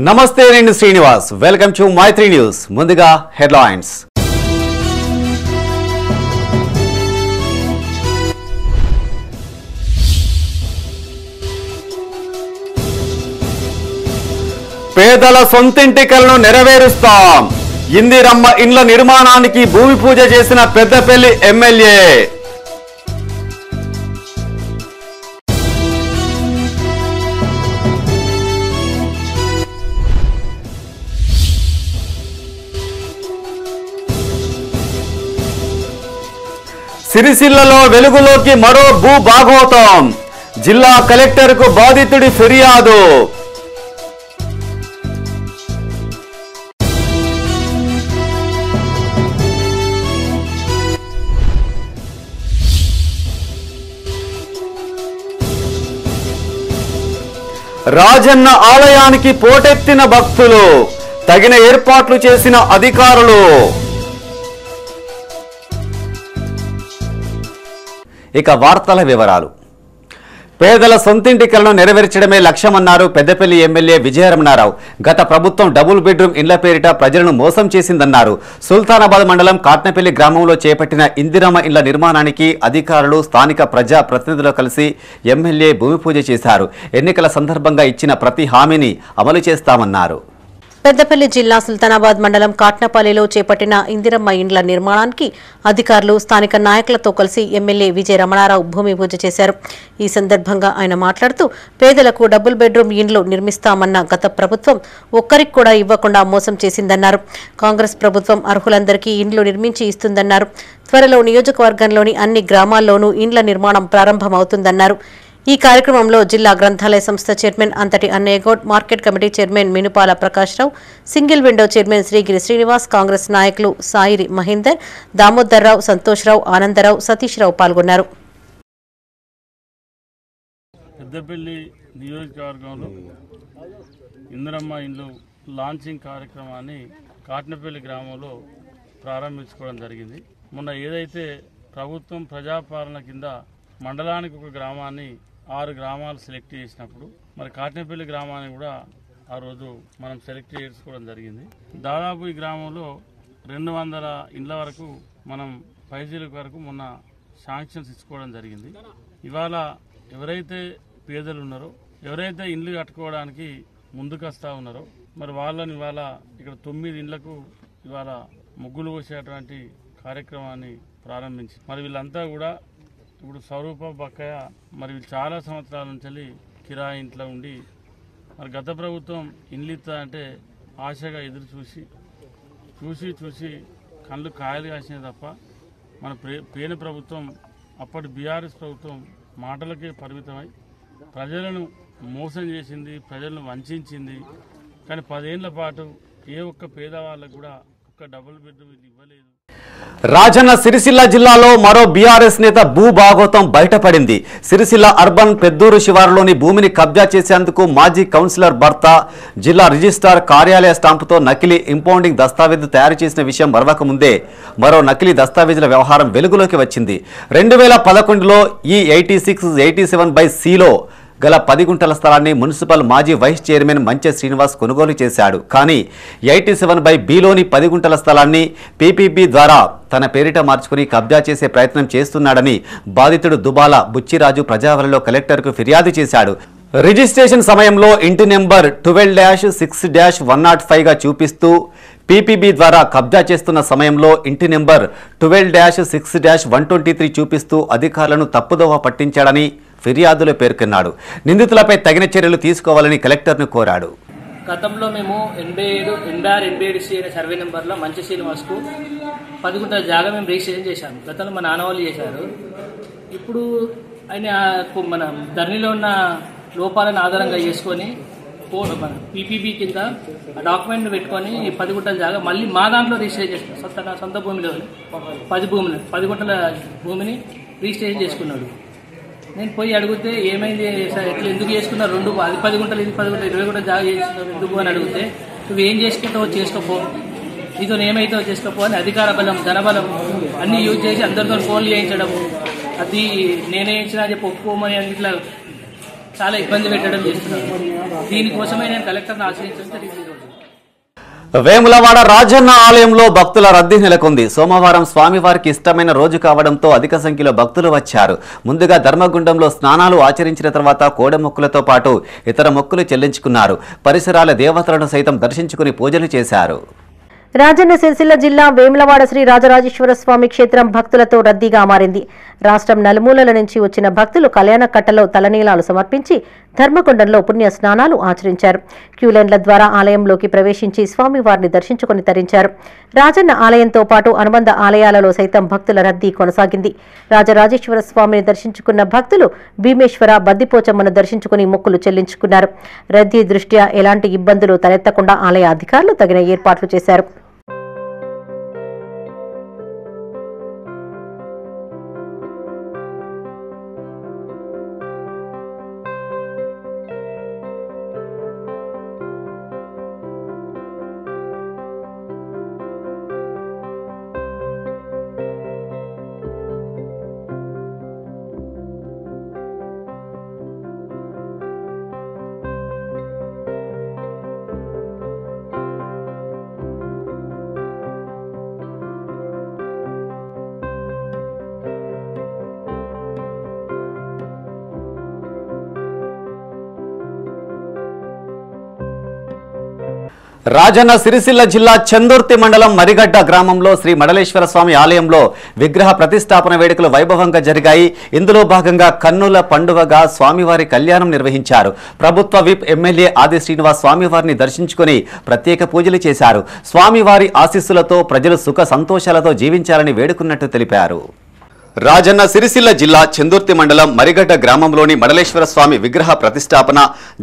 నమస్తే నేను Srinivas welcome to Maithri news ముందుగా హెడ్లైన్స్ పేదల సొంతింటి కలను నెరవేరుస్తాం ఇందిరమ్మ ఇండ్ల నిర్మాణానికి భూమి పూజ చేసిన పెద్దపల్లి ఎమ్మెల్యే సిరిసిల్లలో వెలుగులోకి మరో భూ భాగోతం జిల్లా కలెక్టర్కు బాధితుడి ఫిర్యాదు రాజన్న ఆలయానికి పోటెత్తిన భక్తులు తగిన ఏర్పాట్లు చేసిన అధికారులు ఇక వార్తల వివరాలు పేదల సొంతింటి కలను నెరవేర్చడమే లక్ష్యమన్నారు పెద్దపల్లి ఎమ్మెల్యే విజయరమణారావు గత ప్రభుత్వం డబుల్ బెడ్రూమ్ ఇండ్ల పేరిట ప్రజలను మోసం చేసిందన్నారు సుల్తానాబాద్ మండలం కాట్నపల్లి గ్రామంలో చేపట్టిన ఇందిరమ్మ ఇండ్ల నిర్మాణానికి అధికారులు స్థానిక ప్రజా ప్రతినిధులు కలిసి ఎమ్మెల్యే భూమి పూజ చేశారు ఎన్నికల సందర్భంగా ఇచ్చిన ప్రతి హామీని అమలు చేస్తామన్నారు పెద్దపల్లి జిల్లా సుల్తానాబాద్ మండలం కాట్నపల్లిలో చేపట్టిన ఇందిరమ్మ ఇండ్ల నిర్మాణానికి అధికారులు స్థానిక నాయకులతో కలిసి ఎమ్మెల్యే విజయ రమణారావు భూమి పూజ చేశారు ఈ సందర్భంగా ఆయన మాట్లాడుతూ పేదలకు డబుల్ బెడ్రూమ్ ఇండ్లు నిర్మిస్తామన్న గత ప్రభుత్వం ఒక్కరికి కూడా ఇవ్వకుండా మోసం చేసిందన్నారు కాంగ్రెస్ ప్రభుత్వం అర్హులందరికీ ఇండ్లు నిర్మించి ఇస్తుందన్నారు త్వరలో నియోజకవర్గంలోని అన్ని గ్రామాల్లోనూ ఇండ్ల నిర్మాణం ప్రారంభమవుతుందన్నారు ఈ కార్యక్రమంలో జిల్లా గ్రంథాలయ సంస్థ chairman Anthati Annayyagoud market committee chairman Minupala Prakashrao single window chairman Srigiri Srinivas Congress నాయకులు సాయిరి మహేందర్ దామోదర్రావు సంతోష్రావు ఆనందరావు సతీష్రావు పాల్గొన్నారు పెద్దపల్లి నియోజకవర్గంలో ఇందిరమ్మ ఇండ్లు లాంచింగ్ కార్యక్రమాన్ని కాట్నపల్లి గ్రామంలో ప్రారంభించుకోవడం జరిగింది మొన్న ఏదైతే ప్రభుత్వం ప్రజాపాలన కింద మండలానికి ఒక గ్రామాన్ని 6 గ్రామాలు సెలెక్ట్ చేసినప్పుడు మరి కాట్నపల్లి గ్రామాన్ని కూడా ఆ రోజు మనం సెలెక్ట్ చేసుకోవడం జరిగింది దాదాపు ఈ గ్రామంలో 200 ఇండ్ల వరకు మనం పైసల వరకు మొన్న శాంక్షన్స్ ఇచ్చుకోవడం జరిగింది ఇవాళ ఎవరైతే పేదలు ఉన్నారో ఎవరైతే ఇండ్లు కట్టుకోవడానికి ముందుకు వస్తూ ఉన్నారో మరి వాళ్ళని ఇవాళ ఇక్కడ 9 ఇండ్లకు ఇవాళ ముగ్గులు పోసేటువంటి కార్యక్రమాన్ని ప్రారంభించి మరి వీళ్ళంతా కూడా ఇప్పుడు స్వరూప బక్కయ్య మరి చాలా సంవత్సరాల నుంచి కిరాయి ఇంట్లో ఉండి మరి గత ప్రభుత్వం ఇండ్లు ఇస్తా అంటే ఆశగా ఎదురు చూసి కళ్ళు కాయలు కాసినాయి తప్ప మన పేన ప్రభుత్వం అప్పటి బీఆర్ఎస్ ప్రభుత్వం మాటలకే పరిమితమై ప్రజలను మోసం చేసింది ప్రజలను వంచింది కానీ 10 ఏళ్ల పాటు ఏ ఒక్క పేదవాళ్ళకు కూడా ఒక్క డబుల్ బెడ్రూమ్ ఇవ్వలేదు రాజన్న సిరిసిల్ల జిల్లాలో మరో బీఆర్ఎస్ నేత భూ భాగోతం బయటపడింది సిరిసిల్ల అర్బన్ పెద్దూరు శివారులోని భూమిని కబ్జా చేసేందుకు మాజీ కౌన్సిలర్ భర్త జిల్లా రిజిస్ట్రార్ కార్యాలయ స్టాంపుతో నకిలీ ఇంపౌండింగ్ దస్తావేజు తయారు చేసిన విషయం మరవక ముందే మరో నకిలీ దస్తావేజుల వ్యవహారం వెలుగులోకి వచ్చింది 2011లో ఈ 86/87/Cలో గల 10 గుంటల స్థలాన్ని మున్సిపల్ మాజీ వైస్ చైర్మన్ మంచె శ్రీనివాస్ కొనుగోలు చేశాడు కానీ 87/Bలోని 10 గుంటల స్థలాన్ని పీపీబీ ద్వారా తన పేరిట మార్చుకుని కబ్జా చేసే ప్రయత్నం చేస్తున్నాడని బాధితుడు దుబాల బుచ్చిరాజు ప్రజావాణిలో కలెక్టర్కు ఫిర్యాదు చేశాడు రిజిస్ట్రేషన్ సమయంలో ఇంటి నెంబర్ 12-6-105గా చూపిస్తూ పీపీబీ ద్వారా కబ్జా చేస్తున్న సమయంలో ఇంటి నెంబర్ 12-6-123 చూపిస్తూ అధికారులను తప్పుదోవ పట్టించాడని ఫిర్యాదులో పేర్కొన్నాడు నిందితులపై తగిన చర్యలు తీసుకోవాలని కలెక్టర్ను కోరాడు గతంలో మేము 87 సర్వే నెంబర్లో మంచి శ్రీనివాస్కు 10 గుంటల జాగా మేము రిజిస్ట్రేషన్ చేశాము గతంలో మా నాన్న వాళ్ళు చేశారు ఇప్పుడు ఆయన మన ధరణిలో ఉన్న లోపాలను ఆధారంగా చేసుకొని మన పీపీబీ కింద డాక్యుమెంట్ పెట్టుకొని 10 గుంటల జాగా మళ్ళీ మా దాంట్లో రిజిస్ట్రేషన్ చేస్తాను సొంత భూమిలో 10 గుంటల భూమిని రిజిస్ట్రేషన్ చేసుకున్నాడు నేను పోయి అడిగితే ఏమైంది సార్ ఎట్లా ఎందుకు చేసుకున్నారు అది 10 గుంటలు ఇది 10 గుంటలు 20 గుంటలు జాగా చేసుకున్నావు ఎందుకు అని అడిగితే నువ్వు ఏం చేసుకుంటావో చేసుకోపో నీతో ఏమైతే చేసుకోపో అని అధికార బలం ధనబలం అన్ని యూజ్ చేసి అందరితో ఫోన్లు చేయించడము అది నేనే ఇచ్చినా చెప్పి ఒప్పుకోమని ఇట్లా చాలా ఇబ్బంది పెట్టడం చేస్తున్నారు. దీనికోసమే నేను కలెక్టర్ని ఆశ్రయించడం జరిగింది. వేములవాడ రాజన్న ఆలయంలో భక్తుల రద్దీ నెలకొంది. సోమవారం స్వామివారికి ఇష్టమైన రోజు కావడంతో అధిక సంఖ్యలో భక్తులు వచ్చారు. ముందుగా ధర్మగుండంలో స్నానాలు ఆచరించిన తర్వాత కోడెమొక్కులతో పాటు ఇతర మొక్కులు చెల్లించుకున్నారు. పరిసరాల దేవతలను సైతం దర్శించుకుని పూజలు చేశారు. రాజన్న సిరిసిల్ల జిల్లా వేములవాడ శ్రీ రాజరాజేశ్వర స్వామి క్షేత్రం భక్తులతో రద్దీగా మారింది. రాష్ట్రం నలుమూలల నుంచి వచ్చిన భక్తులు కళ్యాణకట్టలో తలనీలాలు సమర్పించి ధర్మగుండంలో పుణ్య స్నానాలు ఆచరించారు. క్యూలైన్ల ద్వారా ఆలయంలోకి ప్రవేశించి స్వామివారిని దర్శించుకుని తరించారు. రాజన్న ఆలయంతో పాటు అనుబంధ ఆలయాలలో సైతం భక్తుల రద్దీ కొనసాగింది. రాజరాజేశ్వర స్వామిని దర్శించుకున్న భక్తులు భీమేశ్వర, బద్దిపోచమ్మను దర్శించుకుని మొక్కులు చెల్లించుకున్నారు. రద్దీ దృష్ట్యా ఎలాంటి ఇబ్బందులు తలెత్తకుండా ఆలయ అధికారులు తగిన ఏర్పాట్లు చేశారు. రాజన్న సిరిసిల్ల జిల్లా చందుర్తి మండలం మరిగడ్డ గ్రామంలో శ్రీ మడలేశ్వర స్వామి ఆలయంలో విగ్రహ ప్రతిష్టాపన వేడుకలు వైభవంగా జరిగాయి. ఇందులో భాగంగా కన్నుల పండుగగా స్వామివారి కళ్యాణం నిర్వహించారు. ప్రభుత్వ విప్ ఎమ్మెల్యే ఆది శ్రీనివాస్ స్వామివారిని దర్శించుకుని ప్రత్యేక పూజలు చేశారు. స్వామివారి ఆశీస్సులతో ప్రజలు సుఖ సంతోషాలతో జీవించాలని వేడుకున్నట్టు తెలిపారు. రాజన్న సిరిసిల్ల జిల్లా చందుర్తి మండలం మరిగడ్డ గ్రామంలోని మడలేశ్వర స్వామి విగ్రహ ప్రతిష్టాపన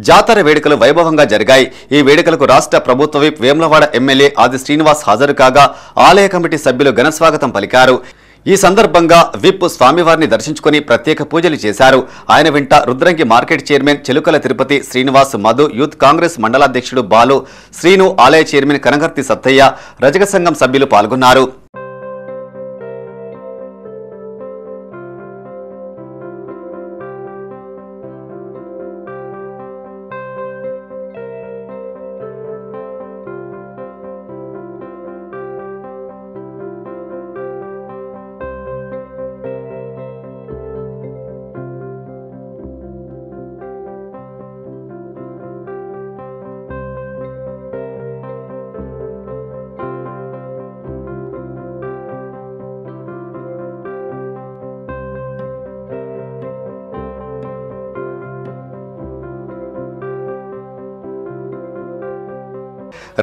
జాతర వేడుకలు వైభవంగా జరిగాయి. ఈ వేడుకలకు రాష్ట్ర ప్రభుత్వ విప్ వేములవాడ ఎమ్మెల్యే ఆది శ్రీనివాస్ హాజరు కాగా ఆలయ కమిటీ సభ్యులు ఘనస్వాగతం పలికారు. ఈ సందర్భంగా విప్ స్వామివారిని దర్శించుకుని ప్రత్యేక పూజలు చేశారు. ఆయన వెంట Rudrangi market chairman Chelukala Tirupati Srinivas, Madhu, youth Congress మండలాధ్యక్షుడు బాలు, శ్రీను, ఆలయ చైర్మన్ కనగర్తి సత్తయ్య, రజక సంఘం సభ్యులు పాల్గొన్నారు.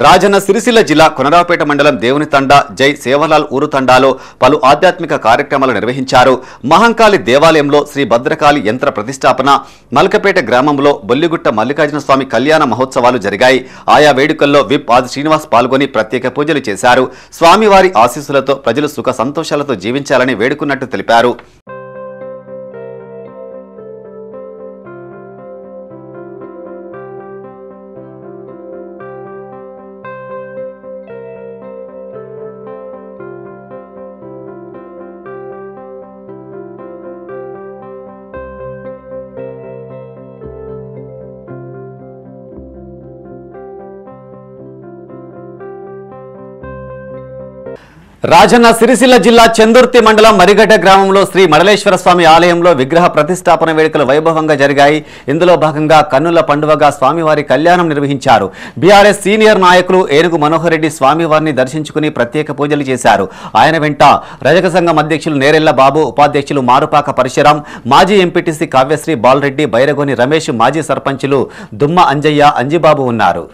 రాజన్న సిరిసిల్ల జిల్లా కొనరావుపేట మండలం దేవుని తండా, జై సేవలాల్ ఊరు తండాలో పలు ఆధ్యాత్మిక కార్యక్రమాలు నిర్వహించారు. మహంకాళి దేవాలయంలో శ్రీ భద్రకాళి యంత్ర ప్రతిష్టాపన, మల్కపేట గ్రామంలో బొల్లిగుట్ట మల్లికార్జున స్వామి కళ్యాణ మహోత్సవాలు జరిగాయి. ఆయా వేడుకల్లో విప్ ఆది శ్రీనివాస్ పాల్గొని ప్రత్యేక పూజలు చేశారు. స్వామివారి ఆశీస్సులతో ప్రజలు సుఖ సంతోషాలతో జీవించాలని వేడుకున్నట్టు తెలిపారు. రాజన్న సిరిసిల్ల జిల్లా చందుర్తి మండలం మరిగడ్డ గ్రామంలో శ్రీ మడలేశ్వర స్వామి ఆలయంలో విగ్రహ ప్రతిష్టాపన వేడుకలు వైభవంగా జరిగాయి. ఇందులో భాగంగా కన్నుల పండుగగా స్వామివారి కళ్యాణం నిర్వహించారు. బీఆర్ఎస్ సీనియర్ నాయకులు ఏనుగు మనోహర్ రెడ్డి స్వామివారిని దర్శించుకుని ప్రత్యేక పూజలు చేశారు. ఆయన వెంట రజక సంఘం అధ్యక్షులు నేరెళ్ల బాబు, ఉపాధ్యక్షులు మారుపాక పరశురాం, మాజీ ఎంపీటీసీ కావ్యశ్రీ బాలరెడ్డి, బైరగోని రమేష్, మాజీ సర్పంచులు దుమ్మ అంజయ్య, అంజిబాబు ఉన్నారు.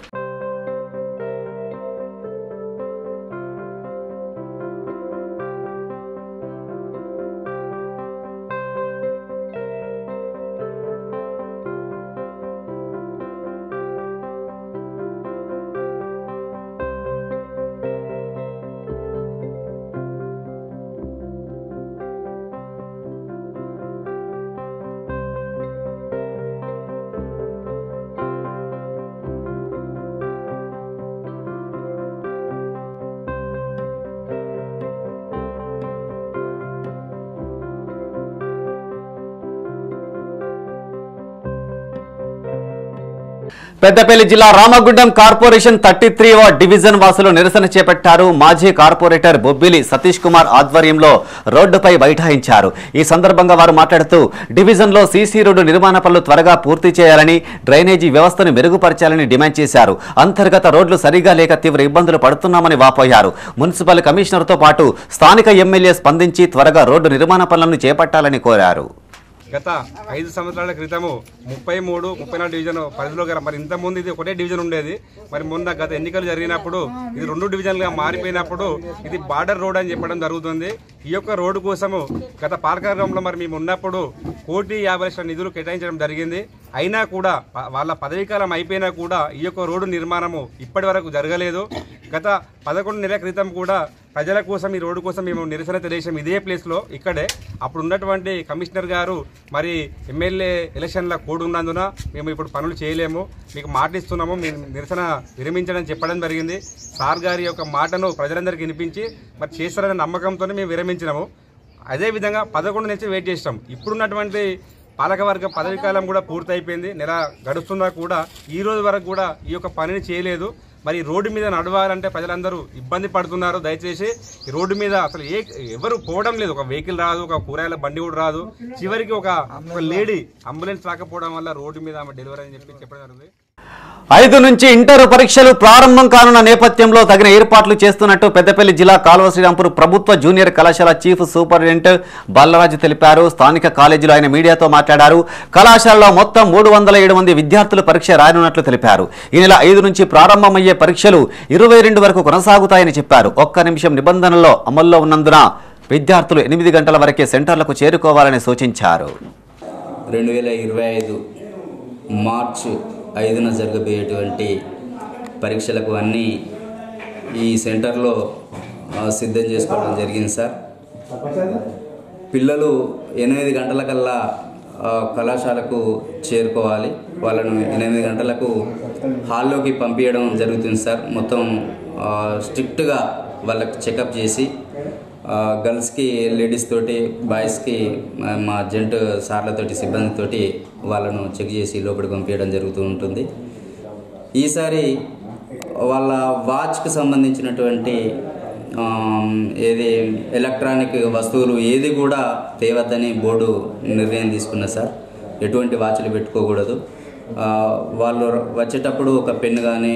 పెద్దపల్లి జిల్లా రామగుండం కార్పొరేషన్ 33వ డివిజన్ వాసులు నిరసన చేపట్టారు. మాజీ కార్పొరేటర్ బొబ్బిలి సతీష్ కుమార్ ఆధ్వర్యంలో రోడ్డుపై బైఠాయించారు. ఈ సందర్భంగా వారు మాట్లాడుతూ డివిజన్లో సీసీ రోడ్డు నిర్మాణ పనులు త్వరగా పూర్తి చేయాలని, డ్రైనేజీ వ్యవస్థను మెరుగుపరచాలని డిమాండ్ చేశారు. అంతర్గత రోడ్లు సరిగా లేక తీవ్ర ఇబ్బందులు పడుతున్నామని వాపోయారు. మున్సిపల్ కమిషనర్తో పాటు స్థానిక ఎమ్మెల్యే స్పందించి త్వరగా రోడ్డు నిర్మాణ పనులను చేపట్టాలని కోరారు. గత 5 సంవత్సరాల క్రితము 33, 34 డివిజన్ పరిధిలో మరి ఇంతకుముందు ఇది ఒకటే డివిజన్ ఉండేది. మరి మొన్న గత ఎన్నికలు జరిగినప్పుడు ఇది 2 డివిజన్లుగా మారిపోయినప్పుడు ఇది బార్డర్ రోడ్ అని చెప్పడం జరుగుతుంది. ఈ యొక్క రోడ్డు కోసము గత పాలకవర్గంలో మరి మేము ఉన్నప్పుడు 1,50,00,000 నిధులు కేటాయించడం జరిగింది. అయినా కూడా వాళ్ళ పదవీకాలం అయిపోయినా కూడా ఈ యొక్క రోడ్డు నిర్మాణము ఇప్పటి వరకు జరగలేదు. గత 11 నెలల క్రితం కూడా ప్రజల కోసం ఈ రోడ్డు కోసం మేము నిరసన తెలియజేసాం ఇదే ప్లేస్లో ఇక్కడే. అప్పుడు ఉన్నటువంటి కమిషనర్ గారు మరి ఎమ్మెల్యే ఎలక్షన్ల కోడ్ ఉన్నందున మేము ఇప్పుడు పనులు చేయలేము, మీకు మాట ఇస్తున్నాము, మేము నిరసన విరమించడం చెప్పడం జరిగింది. సార్ గారి యొక్క మాటను ప్రజలందరికీ వినిపించి మరి చేస్తారనే నమ్మకంతోనే మేము విరమించినాము. అదేవిధంగా 11 నుంచి వెయిట్ చేస్తాం. ఇప్పుడున్నటువంటి పాలకవర్గ పదవీకాలం కూడా పూర్తయిపోయింది, నెల గడుస్తున్నా కూడా ఈ రోజు వరకు కూడా ఈ యొక్క పనిని చేయలేదు. మరి రోడ్డు మీద నడవాలంటే ప్రజలందరూ ఇబ్బంది పడుతున్నారు. దయచేసి ఈ రోడ్డు మీద అసలు ఎవరు పోవడం లేదు. ఒక వెహికల్ రాదు, ఒక కూరగాయల బండి కూడా రాదు. చివరికి ఒక లేడీ అంబులెన్స్ రాకపోవడం వల్ల రోడ్డు మీద ఆమె డెలివరీ అని చెప్పడం జరుగుతుంది. 5 నుంచి ఇంటర్ పరీక్షలు ప్రారంభం కానున్న నేపథ్యంలో తగిన ఏర్పాట్లు చేస్తున్నట్టు పెద్దపల్లి జిల్లా కాల్వ శ్రీరాంపూర్ ప్రభుత్వ జూనియర్ కళాశాల చీఫ్ సూపరింటెండెంట్ బల్లరాజు తెలిపారు. స్థానిక కాలేజీలో ఆయన మీడియాతో మాట్లాడారు. కళాశాలలో మొత్తం 307 మంది విద్యార్థులు పరీక్ష రాయనున్నట్లు తెలిపారు. ఈ నెల 5 నుంచి ప్రారంభమయ్యే పరీక్షలు 22 వరకు కొనసాగుతాయని చెప్పారు. 1 నిమిషం నిబంధనల్లో అమల్లో ఉన్నందున విద్యార్థులు 8 గంటల వరకే సెంటర్లకు చేరుకోవాలని సూచించారు. 2025 మార్చి 5న జరగబోయేటువంటి పరీక్షలకు అన్నీ ఈ సెంటర్లో సిద్ధం చేసుకోవడం జరిగింది సార్. పిల్లలు 8 గంటలకల్లా కళాశాలకు చేరుకోవాలి. వాళ్ళను 8 గంటలకు హాల్లోకి పంపించడం జరుగుతుంది సార్. మొత్తం స్ట్రిక్ట్గా వాళ్ళకి చెకప్ చేసి గర్ల్స్కి లేడీస్ తోటి, బాయ్స్కి మా జెంట్ సార్లతోటి, సిబ్బందితోటి వాళ్ళను చెక్ చేసి లోపలికి పంపించడం జరుగుతూ ఉంటుంది. ఈసారి వాళ్ళ వాచ్కి సంబంధించినటువంటి ఏది ఎలక్ట్రానిక్ వస్తువులు ఏది కూడా తేవద్దని బోర్డు నిర్ణయం తీసుకున్నా సార్. ఎటువంటి వాచ్లు పెట్టుకోకూడదు. వాళ్ళు వచ్చేటప్పుడు ఒక పెన్ కానీ,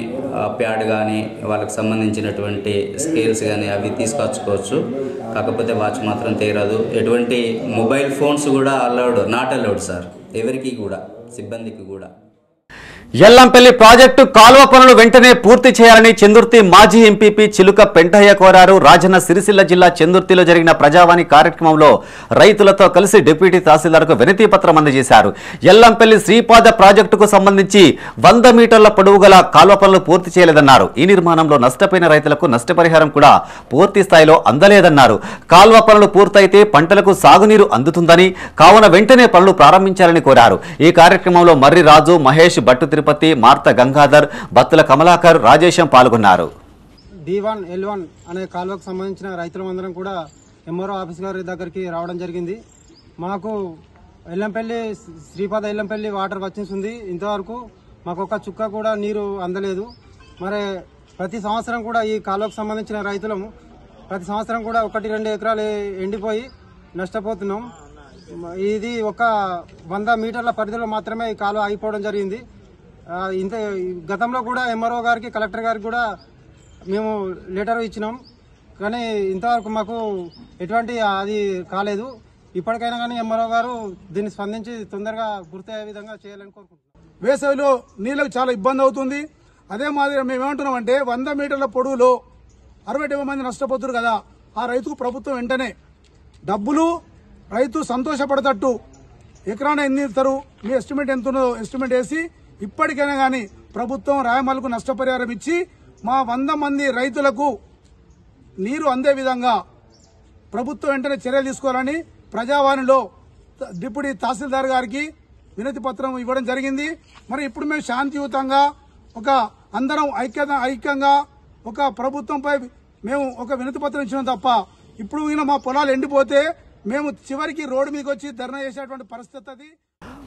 ప్యాడ్ కానీ, వాళ్ళకి సంబంధించినటువంటి స్కేల్స్ కానీ అవి తీసుకొచ్చుకోవచ్చు. కాకపోతే వాచ్ మాత్రం తేరదు. ఎటువంటి మొబైల్ ఫోన్స్ కూడా నాట్ అలౌడ్ సార్, ఎవరికి కూడా, సిబ్బందికి కూడా. ఎల్లంపల్లి ప్రాజెక్టు కాలువ పనులు వెంటనే పూర్తి చేయాలని చందుర్తి మాజీ ఎంపీపీ చిలుక పెంటయ్య కోరారు. రాజన్న సిరిసిల్ల జిల్లా చందుర్తిలో జరిగిన ప్రజావాణి కార్యక్రమంలో రైతులతో కలిసి డిప్యూటీ తహసీల్దార్కు వినతి పత్రం అందజేశారు. ఎల్లంపల్లి శ్రీపాద ప్రాజెక్టుకు సంబంధించి 100 మీటర్ల పొడవు గల కాలువ పనులు పూర్తి చేయలేదన్నారు. ఈ నిర్మాణంలో నష్టపోయిన రైతులకు నష్టపరిహారం కూడా పూర్తి స్థాయిలో అందలేదన్నారు. కాలువ పనులు పూర్తయితే పంటలకు సాగునీరు అందుతుందని, కావున వెంటనే పనులు ప్రారంభించాలని కోరారు. ఈ కార్యక్రమంలో మర్రి రాజు, మహేష్, భట్టు తిరుపతి, మార్త గంగాధర్, బత్తుల కమలాకర్, రాజేశం పాల్గొన్నారు. D1, L1 అనే కాలువకు సంబంధించిన రైతులందరం కూడా ఎంఆర్ఓ ఆఫీస్ గారి దగ్గరికి రావడం జరిగింది. మాకు శ్రీపాద ఎల్లంపల్లి వాటర్ వచ్చింది. ఇంతవరకు మాకు ఒక చుక్క కూడా నీరు అందలేదు. మరి ప్రతి సంవత్సరం కూడా ఈ కాలువకు సంబంధించిన రైతులము ప్రతి సంవత్సరం కూడా 1-2 ఎకరాలు ఎండిపోయి నష్టపోతున్నాం. ఇది ఒక 100 మీటర్ల పరిధిలో మాత్రమే ఈ కాలువ అయిపోవడం జరిగింది. ఇంత గతంలో కూడా ఎంఆర్ఓ గారికి, కలెక్టర్ గారికి కూడా మేము లెటర్ ఇచ్చినాం, కానీ ఇంతవరకు మాకు ఎటువంటి అది కాలేదు. ఇప్పటికైనా కానీ ఎంఆర్ఓ గారు దీన్ని స్పందించి తొందరగా పూర్తయ్యే విధంగా చేయాలని కోరుకుంటున్నాం. వేసవిలో నీళ్ళకు చాలా ఇబ్బంది అవుతుంది. అదే మాదిరిగా మేము ఏమంటున్నామంటే 100 మీటర్ల పొడవులో 60 మంది నష్టపోతున్నారు కదా, ఆ రైతుకు ప్రభుత్వం వెంటనే డబ్బులు రైతు సంతోషపడతట్టు ఎకరాన ఎన్ని ఇస్తారు, మీ ఎస్టిమేట్ ఎంత ఉన్నదో ఎస్టిమేట్ వేసి ఇప్పటికైనా కానీ ప్రభుత్వం రాయమల్లుకు నష్టపరిహారం ఇచ్చి మా 100 మంది రైతులకు నీరు అందే విధంగా ప్రభుత్వం వెంటనే చర్యలు తీసుకోవాలని ప్రజావాణిలో డిప్యూటీ తహసీల్దార్ గారికి వినతి పత్రం ఇవ్వడం జరిగింది. మరి ఇప్పుడు మేము శాంతియుతంగా ఒక అందరం ఐక్యంగా ఒక ప్రభుత్వంపై మేము ఒక వినతి పత్రం ఇచ్చినాం తప్ప ఇప్పుడు మా పొలాలు ఎండిపోతే మేము చివరికి రోడ్డు మీదకి వచ్చి ధర్నా చేసేటువంటి పరిస్థితి అది.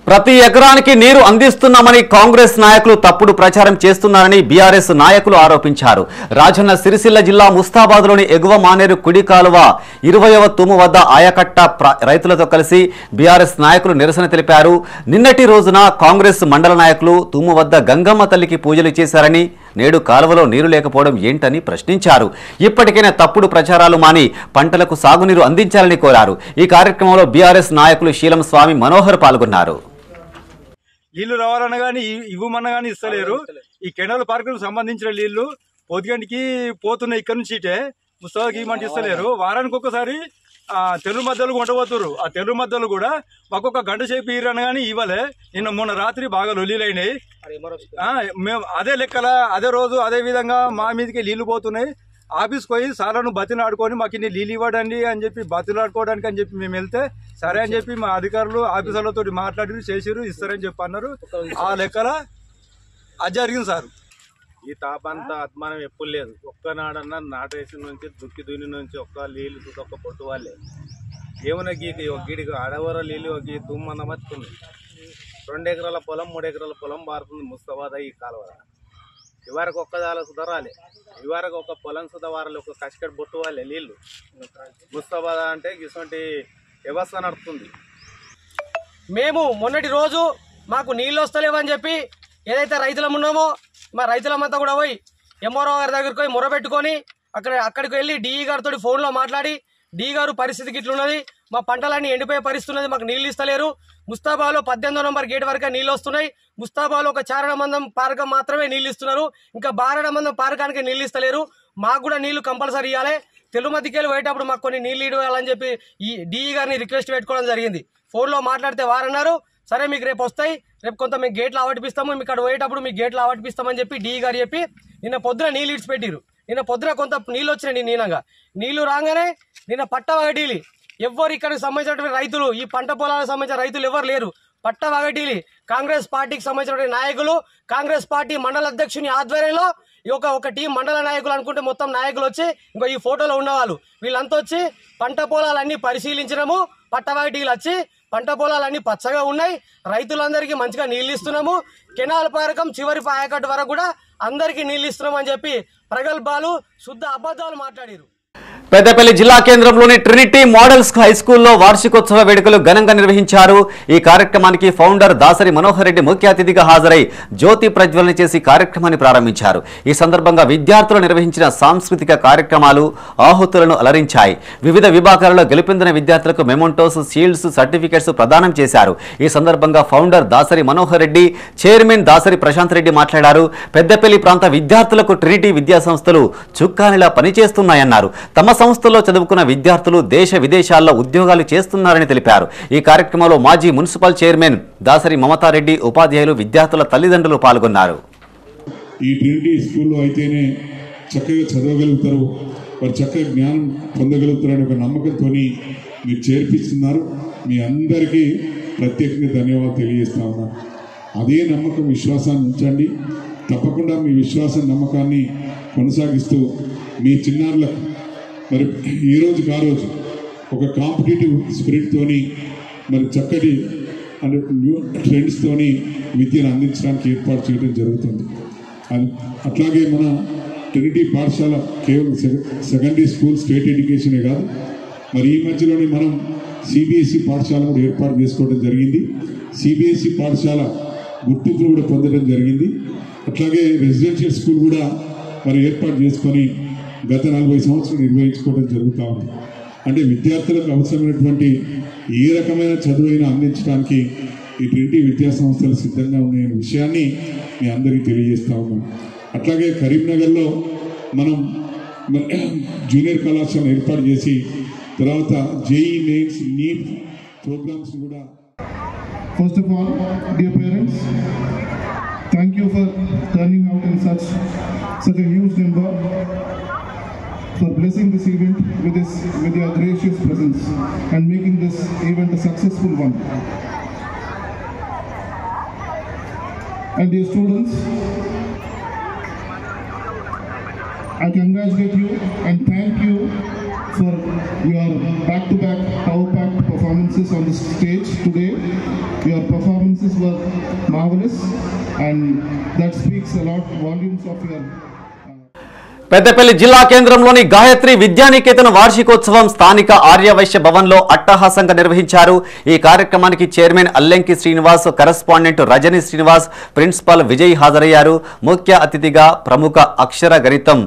ప్రతి ఎకరానికి నీరు అందిస్తున్నామని కాంగ్రెస్ నాయకులు తప్పుడు ప్రచారం చేస్తున్నారని బీఆర్ఎస్ నాయకులు ఆరోపించారు. రాజన్న సిరిసిల్ల జిల్లా ముస్తాబాద్లోని ఎగువ మానేరు కుడి కాలువ 20వ తూము వద్ద ఆయకట్ట రైతులతో కలిసి బీఆర్ఎస్ నాయకులు నిరసన తెలిపారు. నిన్నటి రోజున కాంగ్రెస్ మండల నాయకులు తూము వద్ద గంగమ్మ తల్లికి పూజలు చేశారని, నేడు కాలువలో నీరు లేకపోవడం ఏంటని ప్రశ్నించారు. ఇప్పటికైనా తప్పుడు ప్రచారాలు మాని పంటలకు సాగునీరు అందించాలని కోరారు. ఈ కార్యక్రమంలో బీఆర్ఎస్ నాయకులు శీలం స్వామి మనోహర్ పాల్గొన్నారు. నీళ్లు రావాలన్నా కానీ ఇవ్వమన్నా కానీ ఇస్తలేరు. ఈ కెనాల్ పార్కులకు సంబంధించిన నీళ్లు పొద్దుగంటికి పోతున్నాయి. ఇక్కడ నుంచి ఇటే ముస్తాబాకి ఇవ్వమంటే ఇస్తలేరు. వారానికి ఒక్కసారి తెలుగు మద్దలు కొంటపోతున్నారు. ఆ తెలుగు మద్దలు కూడా ఒక్కొక్క గంట సేపు ఇరని కానీ ఇవ్వలే. మొన్న రాత్రి బాగా లొల్లీలైనాయి. మేము అదే లెక్కల అదే రోజు అదే విధంగా మా మీదకి నీళ్లు పోతున్నాయి. ఆఫీస్కి పోయి సార్లను బతిలాడుకొని మాకు ఇన్ని నీళ్ళు ఇవ్వడండి అని చెప్పి బతిలాడుకోవడానికి అని చెప్పి మేము వెళ్తే సరే అని చెప్పి మా అధికారులు ఆఫీసర్లతో మాట్లాడి చేసిరు, ఇస్తారని చెప్పి అన్నారు. ఆ లెక్కల అది జరిగింది సార్. ఈ తాపంతా అద్మానం ఎప్పుడు లేదు. ఒక్కనాడన్నా నాటేసి నుంచి దుక్కి దుని నుంచి ఒక్క నీళ్ళు ఒక్క పొట్టు వాళ్ళే ఏమన్నా గీకి గీడికి అడవర నీళ్ళు గీ తుమ్మన్న మత్తుంది. 2 ఎకరాల పొలం 3 ఎకరాల పొలం బారుతుంది ముస్తాబాద్ ఈ కాలువ. ఇవరకు ఒక్కదాల సుధరాలి, ఇవరకు ఒక పొలం సుధవారాలి, ఒక కష్కట్ బొట్టు వాళ్ళే నీళ్ళు. ముస్తాబాద్ అంటే ఇటువంటి వ్యవస్థ నడుస్తుంది. మేము మొన్నటి రోజు మాకు నీళ్ళు వస్తలేవని చెప్పి ఏదైతే రైతులం ఉన్నామో మా రైతులమంతా కూడా పోయి ఎంఆర్ఓ గారి దగ్గరికి పోయి మొరబెట్టుకొని అక్కడికి వెళ్ళి డిఈ గారితో ఫోన్లో మాట్లాడి, డిఈ గారు పరిస్థితికి ఇట్లున్నది, మా పంటలన్నీ ఎండిపోయే పరిస్థితి ఉన్నది, మాకు నీళ్ళు ఇస్తలేరు. ముస్తాబాలో 18వ నంబర్ గేట్ వరకు నీళ్ళు వస్తున్నాయి. ముస్తాబాలో ఒక చారణమందం పారకం మాత్రమే నీళ్ళు ఇస్తున్నారు. ఇంకా బారణమందం పారకానికి నీళ్ళు ఇస్తలేరు. మాకు కూడా నీళ్లు కంపల్సరీ ఇవ్వాలి. తెలుమతికెళ్ళి పోయేటప్పుడు మాకు కొన్ని నీళ్ళు ఇవ్వాలని చెప్పి ఈ డిఈ గారిని రిక్వెస్ట్ పెట్టుకోవడం జరిగింది. ఫోన్లో మాట్లాడితే వారన్నారు సరే మీకు రేపు వస్తాయి, రేపు కొంత మీకు గేట్లు ఆవటిపిస్తాము, మీకు అక్కడ పోయేటప్పుడు మీకు గేట్లు ఆవటిపిస్తామని చెప్పి డిఈ గారు చెప్పి నిన్న పొద్దున నీళ్ళు ఇడ్చి పెట్టిరు. నిన్న పొద్దున కొంత నీళ్ళు వచ్చినాయి. నీనంగా నీళ్లు రాగానే నిన్న పట్టవాగటీలి ఎవ్వరు ఇక్కడికి సంబంధించినటువంటి రైతులు, ఈ పంట పొలాలకు సంబంధించిన రైతులు ఎవరు లేరు. పట్టవాగటీలి కాంగ్రెస్ పార్టీకి సంబంధించినటువంటి నాయకులు, కాంగ్రెస్ పార్టీ మండల అధ్యక్షుని ఆధ్వర్యంలో ఒక టీం మండల నాయకులు అనుకుంటే మొత్తం నాయకులు వచ్చి ఇంకో ఈ ఫోటోలో ఉన్నవాళ్ళు వీళ్ళంతా వచ్చి పంట పొలాలన్నీ పరిశీలించినాము. పట్టవాగటీలు వచ్చి పంట పొలాలన్నీ పచ్చగా ఉన్నాయి, రైతులందరికీ మంచిగా నీళ్ళు ఇస్తున్నాము, కెనాల్ పారకం చివరి ఆయకట్టు వరకు కూడా అందరికీ నీళ్ళు ఇస్తున్నాం అని చెప్పి ప్రగల్భాలు శుద్ధ అబద్ధాలు మాట్లాడారు. పెద్దపల్లి జిల్లా కేంద్రంలోని ట్రినిటీ మోడల్స్ హై స్కూల్లో వార్షికోత్సవ వేడుకలు ఘనంగా నిర్వహించారు. ఈ కార్యక్రమానికి ఫౌండర్ దాసరి మనోహర్ రెడ్డి ముఖ్య అతిథిగా హాజరై జ్యోతి ప్రజ్వలన చేసి కార్యక్రమాన్ని ప్రారంభించారు. ఈ సందర్భంగా విద్యార్థులు నిర్వహించిన సాంస్కృతిక కార్యక్రమాలు ఆహుతులను అలరించాయి. వివిధ విభాగాలలో గెలుపొందిన విద్యార్థులకు మెమోంటోస్, షీల్డ్స్, సర్టిఫికెట్స్ ప్రదానం చేశారు. ఈ సందర్భంగా ఫౌండర్ దాసరి మనోహర్ రెడ్డి, చైర్మన్ దాసరి ప్రశాంత్ రెడ్డి మాట్లాడారు. పెద్దపల్లి ప్రాంత విద్యార్థులకు ట్రినిటీ విద్యా సంస్థలు చుక్కానిలా పనిచేస్తున్నాయన్నారు. తమ సంస్థల్లో చదువుకున్న విద్యార్థులు దేశ విదేశాల్లో ఉద్యోగాలు చేస్తున్నారని తెలిపారు. ఈ కార్యక్రమంలో మాజీ మున్సిపల్ చైర్మన్ దాసరి మమతారెడ్డి, ఉపాధ్యాయులు, విద్యార్థుల తల్లిదండ్రులు పాల్గొన్నారు. ఈ ట్రినిటీ స్కూల్లో అయితేనే చక్కగా చదవగలుగుతారు, వారు చక్కగా జ్ఞానం పొందగలుగుతారనే ఒక నమ్మకంతో మీరు చేర్పిస్తున్నారు. మీ అందరికీ ప్రత్యేకంగా ధన్యవాదాలు తెలియజేస్తా ఉన్నా. అదే నమ్మకం, విశ్వాసాన్ని ఉంచండి. తప్పకుండా మీ విశ్వాసం, నమ్మకాన్ని కొనసాగిస్తూ మీ చిన్నారులకు మరి ఈ రోజుకి ఆ రోజు ఒక కాంపిటేటివ్ స్పిరిట్తోని మరి చక్కటి న్యూ ట్రెండ్స్తోని విద్యను అందించడానికి ఏర్పాటు చేయడం జరుగుతుంది. అట్లాగే మన ట్రినిటీ పాఠశాల కేవలం సెకండరీ స్కూల్ స్టేట్ ఎడ్యుకేషనే కాదు, మరి ఈ మధ్యలోనే మనం సిబిఎస్ఈ పాఠశాల కూడా ఏర్పాటు చేసుకోవడం జరిగింది. సిబిఎస్ఈ పాఠశాల గుర్తింపులు కూడా పొందడం జరిగింది. అట్లాగే రెసిడెన్షియల్ స్కూల్ కూడా మరి ఏర్పాటు చేసుకొని గత 40 సంవత్సరాలు నిర్వహించుకోవడం జరుగుతూ ఉంది. అంటే విద్యార్థులకు అవసరమైనటువంటి ఏ రకమైన చదువైనా అందించడానికి ఈ ట్రినిటీ విద్యా సంస్థలు సిద్ధంగా ఉన్నాయనే విషయాన్ని మీ అందరికీ తెలియజేస్తా ఉన్నాం. అట్లాగే కరీంనగర్లో మనం జూనియర్ కళాశాల ఏర్పాటు చేసి తర్వాత జేఈ మెయిన్స్, నీట్ ప్రోగ్రామ్స్ కూడా. First of all dear parents, thank you for turning out in such a huge number, for blessing this event with your gracious presence and making this event a successful one. And dear students, I congratulate you and thank you for your back-to-back power-packed performances on the stage today. Your performances performances were marvelous, and that speaks a lot volumes of your. Peddapalli జిల్లా కేంద్రంలోని గాయత్రి విద్యానికేతన్ వార్షికోత్సవం స్థానిక ఆర్యవైశ్య భవన్లో అట్టహాసంగా నిర్వహించారు. ఈ కార్యక్రమానికి chairman Allenki Srinivas, correspondent Rajani Srinivas, principal Vijay హాజరయ్యారు. ముఖ్య అతిథిగా ప్రముఖ అక్షర గణితం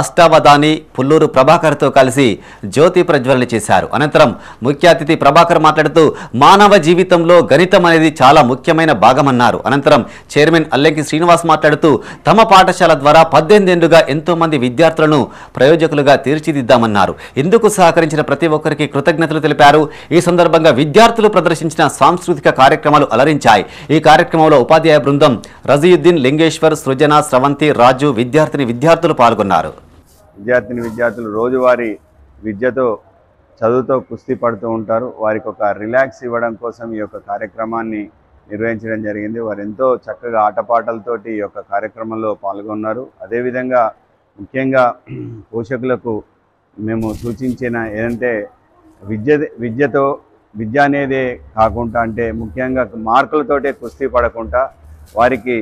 అష్టావధాని పుల్లూరు ప్రభాకర్తో కలిసి జ్యోతి ప్రజ్వలన చేశారు. అనంతరం ముఖ్య అతిథి ప్రభాకర్ మాట్లాడుతూ మానవ జీవితంలో గణితం అనేది చాలా ముఖ్యమైన భాగమన్నారు. అనంతరం చైర్మన్ అల్లెంకి శ్రీనివాస్ మాట్లాడుతూ తమ పాఠశాల ద్వారా 18 ఏళ్లుగా ఎంతో మంది విద్యార్థులను ప్రయోజకులుగా తీర్చిదిద్దామన్నారు. ఇందుకు సహకరించిన ప్రతి ఒక్కరికి కృతజ్ఞతలు తెలిపారు. ఈ సందర్భంగా విద్యార్థులు ప్రదర్శించిన సాంస్కృతిక కార్యక్రమాలు అలరించాయి. ఈ కార్యక్రమంలో ఉపాధ్యాయ బృందం రజీయుద్దీన్, లింగేశ్వర్, సృజన, స్రవంతి, రాజు, విద్యార్థులు పాల్గొన్నారు. విద్యార్థులు రోజువారీ విద్యతో చదువుతో కుస్తీ పడుతూ ఉంటారు. వారికి ఒక రిలాక్స్ ఇవ్వడం కోసం ఈ యొక్క కార్యక్రమాన్ని నిర్వహించడం జరిగింది. వారు ఎంతో చక్కగా ఆటపాటలతోటి ఈ యొక్క కార్యక్రమంలో పాల్గొన్నారు. అదేవిధంగా ముఖ్యంగా పోషకులకు మేము సూచించిన ఏంటంటే విద్య అనేదే కాకుండా, అంటే ముఖ్యంగా మార్కులతోటే కుస్తీ పడకుండా వారికి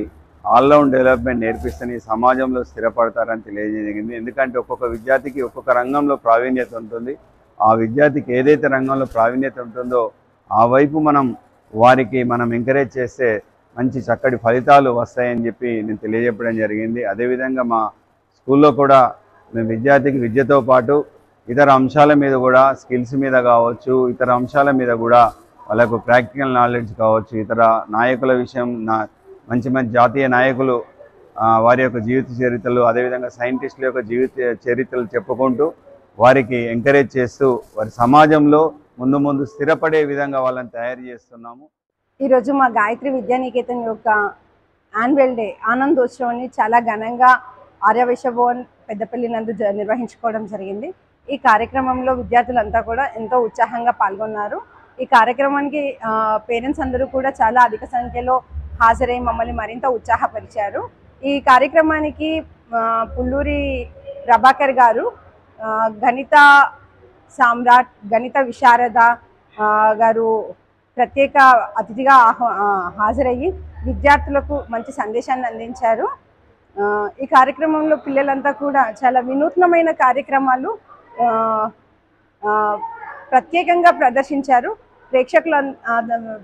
ఆల్రౌండ్ డెవలప్మెంట్ నేర్పిస్తేనే సమాజంలో స్థిరపడతారని తెలియజేయగలిగింది. ఎందుకంటే ఒక్కొక్క విద్యార్థికి ఒక్కొక్క రంగంలో ప్రావీణ్యత ఉంటుంది. ఆ విద్యార్థికి ఏదైతే రంగంలో ప్రావీణ్యత ఉంటుందో ఆ వైపు వారికి మనం ఎంకరేజ్ చేస్తే మంచి చక్కటి ఫలితాలు వస్తాయని చెప్పి నేను తెలియజెప్పడం జరిగింది. అదేవిధంగా మా స్కూల్లో కూడా మేము విద్యార్థికి విద్యతో పాటు ఇతర అంశాల మీద కూడా, స్కిల్స్ మీద కావచ్చు, ఇతర అంశాల మీద కూడా వాళ్ళకు ప్రాక్టికల్ నాలెడ్జ్ కావచ్చు, ఇతర నాయకుల విషయం, మంచి జాతీయ నాయకులు వారి యొక్క జీవిత చరిత్రలు, అదేవిధంగా సైంటిస్టుల యొక్క జీవిత చరిత్రలు చెప్పుకుంటూ వారికి ఎంకరేజ్ చేస్తూ వారి సమాజంలో ముందు స్థిరపడే విధంగా వాళ్ళని తయారు చేస్తున్నాము. ఈరోజు మా గాయత్రి విద్యానికేతన్ యొక్క యాన్యువల్ డే ఆనందోత్సవాన్ని చాలా ఘనంగా ఆర్యవైశ్య భవన్ పెద్దపల్లి నందు నిర్వహించుకోవడం జరిగింది. ఈ కార్యక్రమంలో విద్యార్థులంతా కూడా ఎంతో ఉత్సాహంగా పాల్గొన్నారు. ఈ కార్యక్రమానికి పేరెంట్స్ అందరూ కూడా చాలా అధిక సంఖ్యలో హాజరై మమ్మల్ని మరింత ఉత్సాహపరిచారు. ఈ కార్యక్రమానికి పుల్లూరి ప్రభాకర్ గారు గణిత సామ్రాట్, గణిత విశారద గారు ప్రత్యేక అతిథిగా హాజరయ్యి విద్యార్థులకు మంచి సందేశాన్ని అందించారు. ఈ కార్యక్రమంలో పిల్లలంతా కూడా చాలా వినూత్నమైన కార్యక్రమాలు ప్రత్యేకంగా ప్రదర్శించారు.